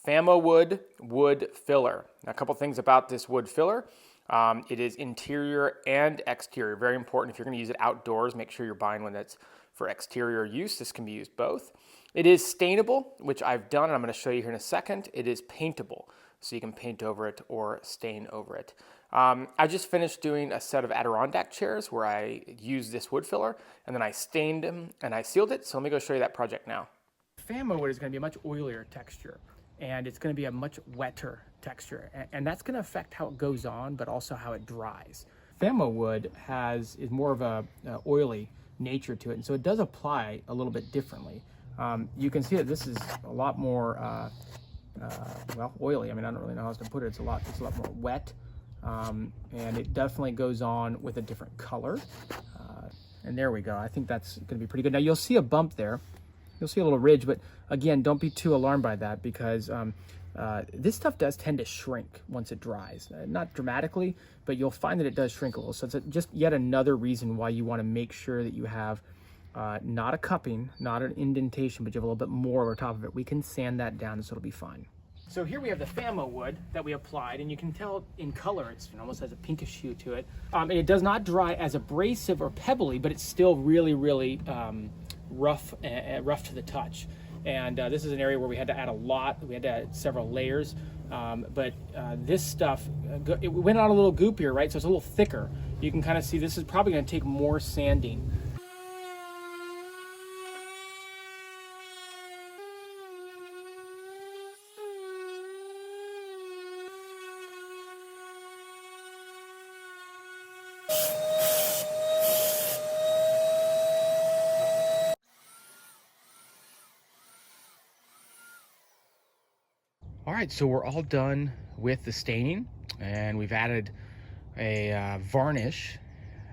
Famowood wood filler. Now, a couple things about this wood filler. It is interior and exterior. Very important if you're going to use it outdoors. Make sure you're buying one that's for exterior use. This can be used both. It is stainable, which I've done, and I'm going to show you here in a second. It is paintable, so you can paint over it or stain over it. I just finished doing a set of Adirondack chairs where I used this wood filler, and then I stained them and I sealed it. So let me go show you that project now. Famowood is going to be a much oilier texture, and it's going to be a much wetter texture, and that's going to affect how it goes on, but also how it dries. Famowood is more of a oily nature to it, and so it does apply a little bit differently. You can see that this is a lot more well, oily. I mean, I don't really know how else to put it. It's a lot more wet, and it definitely goes on with a different color. And there we go. I think that's going to be pretty good. Now you'll see a bump there. You'll see a little ridge, but again, don't be too alarmed by that, because this stuff does tend to shrink once it dries. Not dramatically, but you'll find that it does shrink a little. So it's just yet another reason why you want to make sure that you have not a cupping, not an indentation, but you have a little bit more over top of it. We can sand that down, so it'll be fine. So here we have the Famowood that we applied, and you can tell in color it almost has a pinkish hue to it. And it does not dry as abrasive or pebbly, but it's still really, really rough to the touch. And this is an area where we had to add a lot. We had to add several layers, but this stuff, it went out a little goopier, right? So it's a little thicker. You can kind of see this is probably going to take more sanding. All right, so we're all done with the staining, and we've added a varnish,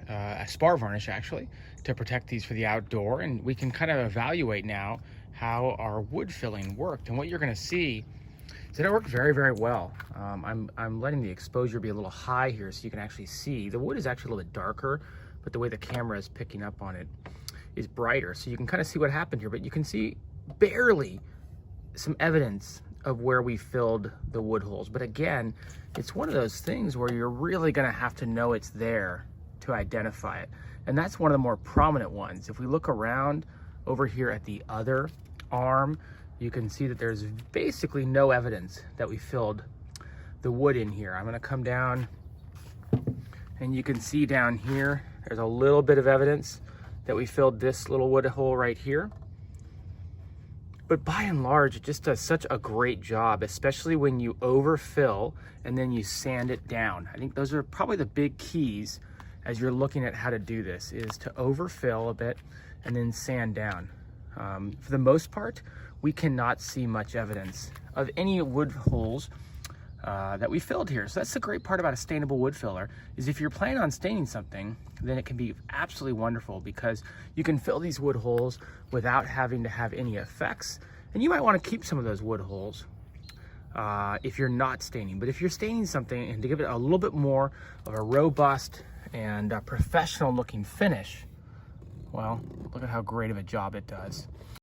a spar varnish actually, to protect these for the outdoor, and we can kind of evaluate now how our wood filling worked. And what you're going to see is that it worked very, very well. I'm letting the exposure be a little high here so you can actually see. The wood is actually a little bit darker, but the way the camera is picking up on it is brighter, so you can kind of see what happened here, but you can see barely some evidence of where we filled the wood holes. But again, it's one of those things where you're really gonna have to know it's there to identify it. And that's one of the more prominent ones. If we look around over here at the other arm, you can see that there's basically no evidence that we filled the wood in here. I'm gonna come down, and you can see down here, there's a little bit of evidence that we filled this little wood hole right here. But by and large, it just does such a great job, especially when you overfill and then you sand it down. I think those are probably the big keys as you're looking at how to do this, is to overfill a bit and then sand down. For the most part, we cannot see much evidence of any wood holes that we filled here. So that's the great part about a stainable wood filler, is if you're planning on staining something, then it can be absolutely wonderful, because you can fill these wood holes without having to have any effects. And you might want to keep some of those wood holes if you're not staining. But if you're staining something, and to give it a little bit more of a robust and professional looking finish, well, look at how great of a job it does.